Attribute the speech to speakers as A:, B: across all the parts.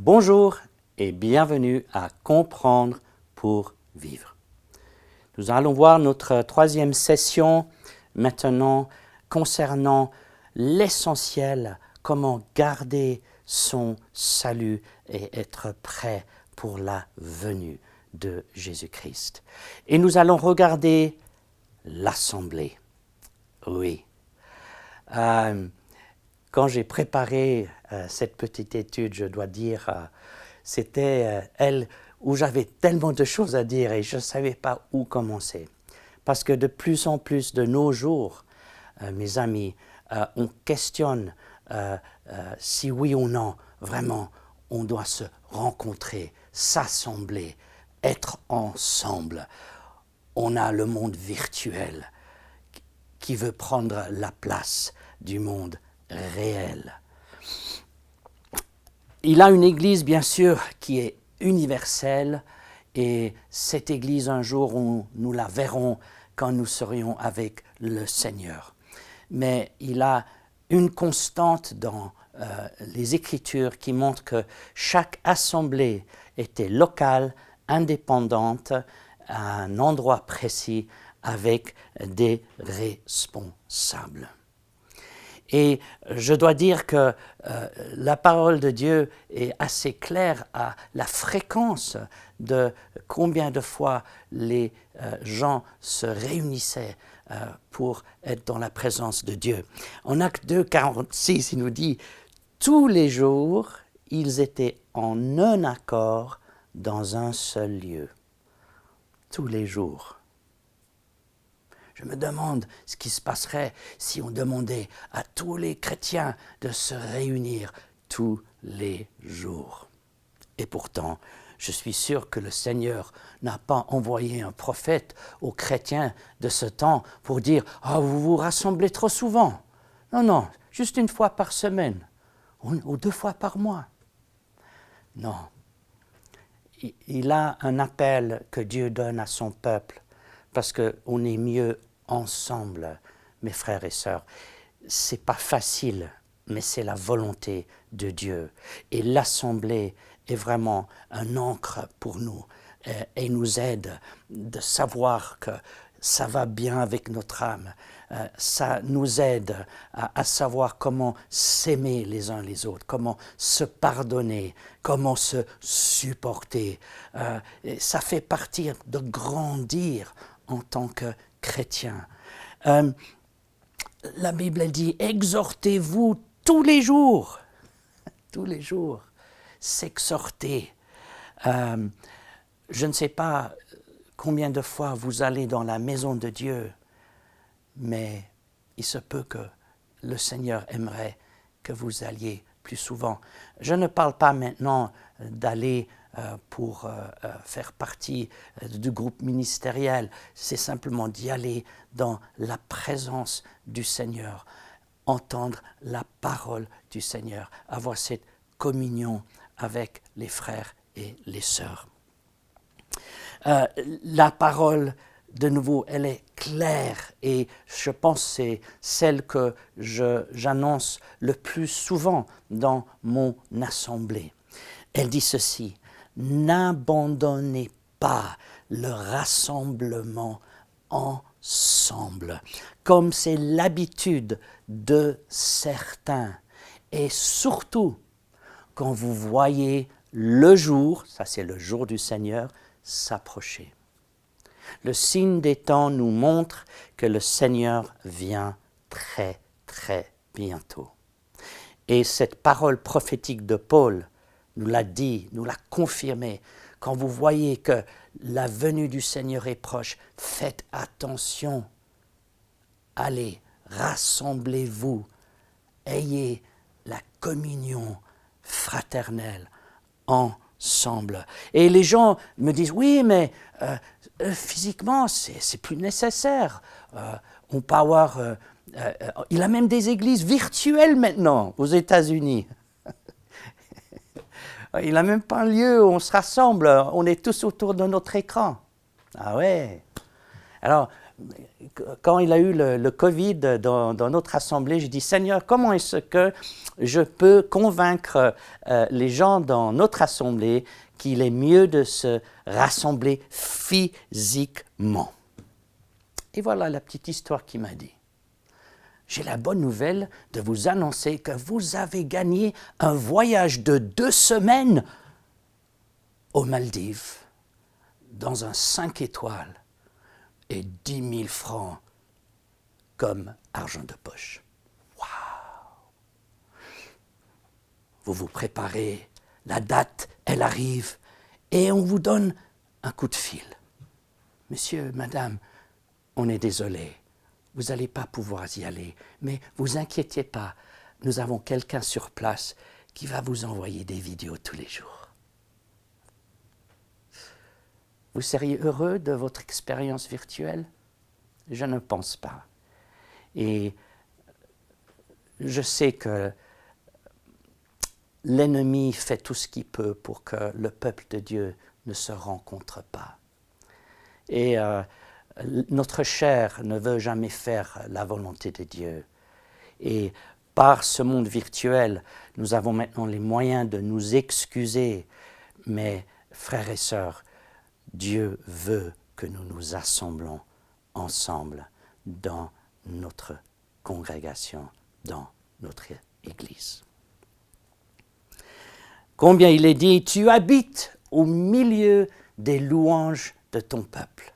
A: Bonjour et bienvenue à Comprendre pour vivre. Nous allons voir notre troisième session maintenant concernant l'essentiel, comment garder son salut et être prêt pour la venue de Jésus-Christ. Et nous allons regarder l'Assemblée. Oui. Quand j'ai préparé cette petite étude, je dois dire, c'était elle où j'avais tellement de choses à dire et je ne savais pas où commencer. Parce que de plus en plus de nos jours, mes amis, on questionne si oui ou non, vraiment, on doit se rencontrer, s'assembler, être ensemble. On a le monde virtuel qui veut prendre la place du monde réel. Il a une église, bien sûr, qui est universelle, et cette église, un jour, nous la verrons quand nous serions avec le Seigneur. Mais il a une constante dans les Écritures qui montre que chaque assemblée était locale, indépendante, à un endroit précis, avec des responsables. Et je dois dire que la parole de Dieu est assez claire à la fréquence de combien de fois les gens se réunissaient pour être dans la présence de Dieu. En Acte 2, 46, il nous dit « Tous les jours, ils étaient en un accord dans un seul lieu. » Tous les jours. Je me demande ce qui se passerait si on demandait à tous les chrétiens de se réunir tous les jours. Et pourtant, je suis sûr que le Seigneur n'a pas envoyé un prophète aux chrétiens de ce temps pour dire « Ah, vous vous rassemblez trop souvent ». Non, non, juste une fois par semaine ou 2 fois par mois. Non. Il a un appel que Dieu donne à son peuple parce qu'on est mieux ensemble, mes frères et sœurs. C'est pas facile, mais c'est la volonté de Dieu. Et l'Assemblée est vraiment un ancre pour nous et nous aide de savoir que ça va bien avec notre âme. Ça nous aide à savoir comment s'aimer les uns les autres, comment se pardonner, comment se supporter. Et ça fait partie de grandir en tant que chrétien. La Bible elle dit « Exhortez-vous tous les jours ». Tous les jours. S'exhorter. Je ne sais pas combien de fois vous allez dans la maison de Dieu, mais il se peut que le Seigneur aimerait que vous alliez plus souvent. Je ne parle pas maintenant d'aller pour faire partie du groupe ministériel, c'est simplement d'y aller dans la présence du Seigneur, entendre la parole du Seigneur, avoir cette communion avec les frères et les sœurs. La parole, de nouveau, elle est claire et je pense que c'est celle que j'annonce le plus souvent dans mon assemblée. Elle dit ceci, « N'abandonnez pas le rassemblement ensemble, comme c'est l'habitude de certains, et surtout quand vous voyez le jour, ça c'est le jour du Seigneur, s'approcher. Le signe des temps nous montre que le Seigneur vient très, très bientôt. Et cette parole prophétique de Paul nous l'a dit, nous l'a confirmé. Quand vous voyez que la venue du Seigneur est proche, faites attention. Allez, rassemblez-vous. Ayez la communion fraternelle ensemble. Et les gens me disent, oui, mais physiquement, c'est plus nécessaire. On peut avoir... il a même des églises virtuelles maintenant aux États-Unis. Il n'a même pas un lieu où on se rassemble, on est tous autour de notre écran. Ah ouais. Alors, quand il a eu le Covid dans notre assemblée, je dis, Seigneur, comment est-ce que je peux convaincre les gens dans notre assemblée qu'il est mieux de se rassembler physiquement? Et voilà la petite histoire qu'il m'a dit. J'ai la bonne nouvelle de vous annoncer que vous avez gagné un voyage de 2 semaines aux Maldives, dans un 5 étoiles, et 10 000 francs comme argent de poche. Waouh! Vous vous préparez, la date, elle arrive, et on vous donne un coup de fil. Monsieur, madame, on est désolé, vous n'allez pas pouvoir y aller, mais vous inquiétez pas, nous avons quelqu'un sur place qui va vous envoyer des vidéos tous les jours. Vous seriez heureux de votre expérience virtuelle? Je ne pense pas. Et je sais que l'ennemi fait tout ce qu'il peut pour que le peuple de Dieu ne se rencontre pas. Et notre chair ne veut jamais faire la volonté de Dieu. Et par ce monde virtuel, nous avons maintenant les moyens de nous excuser. Mais, frères et sœurs, Dieu veut que nous nous assemblons ensemble dans notre congrégation, dans notre Église. Combien il est dit, tu habites au milieu des louanges de ton peuple.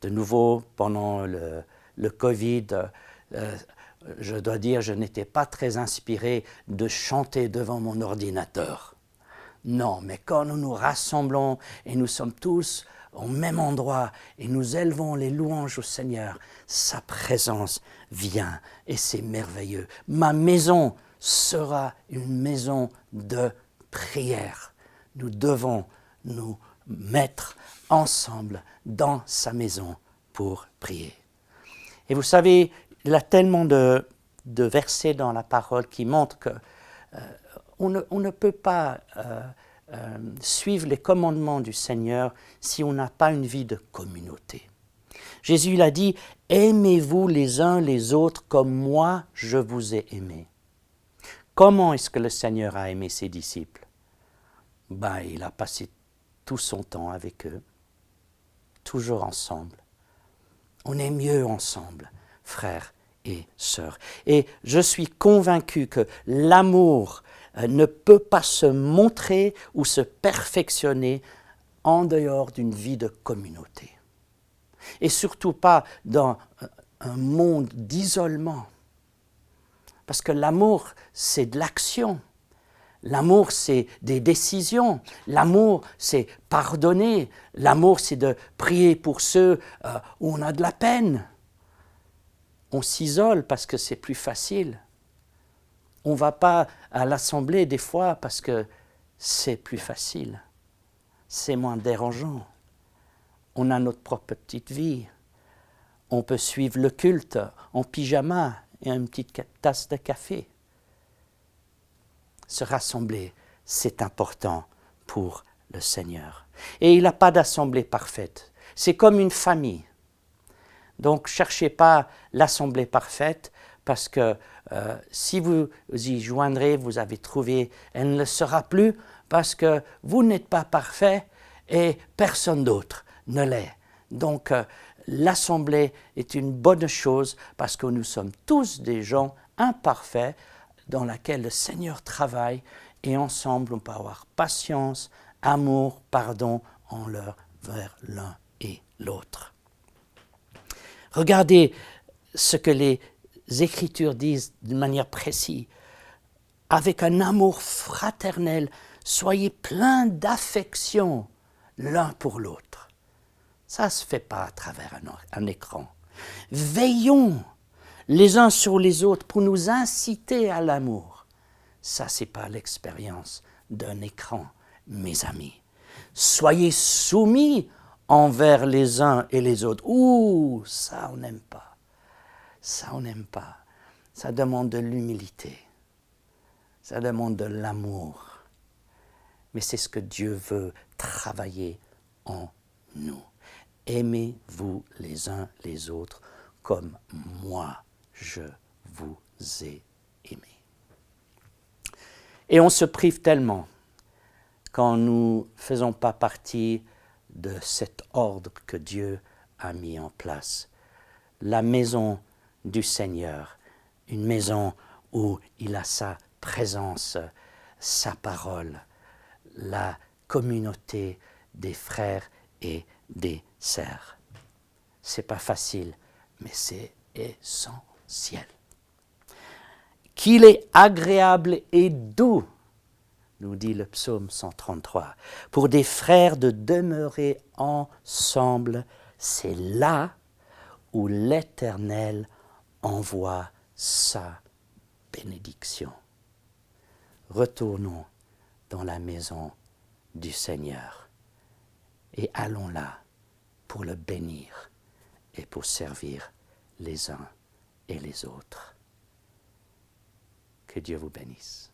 A: De nouveau, pendant le Covid, je dois dire, je n'étais pas très inspiré de chanter devant mon ordinateur. Non, mais quand nous nous rassemblons et nous sommes tous au même endroit et nous élevons les louanges au Seigneur, sa présence vient et c'est merveilleux. Ma maison sera une maison de prière. Nous devons nous mettre ensemble dans sa maison pour prier. Et vous savez, il y a tellement de versets dans la parole qui montrent que on ne peut pas suivre les commandements du Seigneur si on n'a pas une vie de communauté. Jésus l'a dit, « Aimez-vous les uns les autres comme moi je vous ai aimé. » Comment est-ce que le Seigneur a aimé ses disciples? Il a passé tout son temps avec eux, toujours ensemble. On est mieux ensemble, frères et sœurs. Et je suis convaincu que l'amour ne peut pas se montrer ou se perfectionner en dehors d'une vie de communauté. Et surtout pas dans un monde d'isolement. Parce que l'amour, c'est de l'action. L'amour, c'est des décisions. L'amour, c'est pardonner. L'amour, c'est de prier pour ceux où on a de la peine. On s'isole parce que c'est plus facile. On ne va pas à l'assemblée des fois parce que c'est plus facile. C'est moins dérangeant. On a notre propre petite vie. On peut suivre le culte en pyjama et une petite tasse de café. Se rassembler, c'est important pour le Seigneur. Et il n'a pas d'assemblée parfaite. C'est comme une famille. Donc, ne cherchez pas l'assemblée parfaite parce que si vous y joindrez, vous avez trouvé, elle ne le sera plus parce que vous n'êtes pas parfait et personne d'autre ne l'est. Donc, l'assemblée est une bonne chose parce que nous sommes tous des gens imparfaits dans laquelle le Seigneur travaille et ensemble on peut avoir patience, amour, pardon envers l'un et l'autre. Regardez ce que les Écritures disent d'une manière précise. Avec un amour fraternel, soyez pleins d'affection l'un pour l'autre. Ça ne se fait pas à travers un écran. Veillons les uns sur les autres pour nous inciter à l'amour. Ça, ce n'est pas l'expérience d'un écran, mes amis. Soyez soumis envers les uns et les autres. Ouh, ça, on n'aime pas. Ça, on n'aime pas. Ça demande de l'humilité. Ça demande de l'amour. Mais c'est ce que Dieu veut travailler en nous. aimez-vous les uns les autres comme moi je vous ai aimé. Et on se prive tellement quand nous ne faisons pas partie de cet ordre que Dieu a mis en place. La maison du Seigneur, une maison où il a sa présence, sa parole, la communauté des frères et des sœurs. C'est pas facile, mais c'est essentiel. Qu'il est agréable et doux, nous dit le psaume 133, pour des frères de demeurer ensemble, c'est là où l'Éternel envoie sa bénédiction. Retournons dans la maison du Seigneur et allons là pour le bénir et pour servir les uns et les autres. Que Dieu vous bénisse.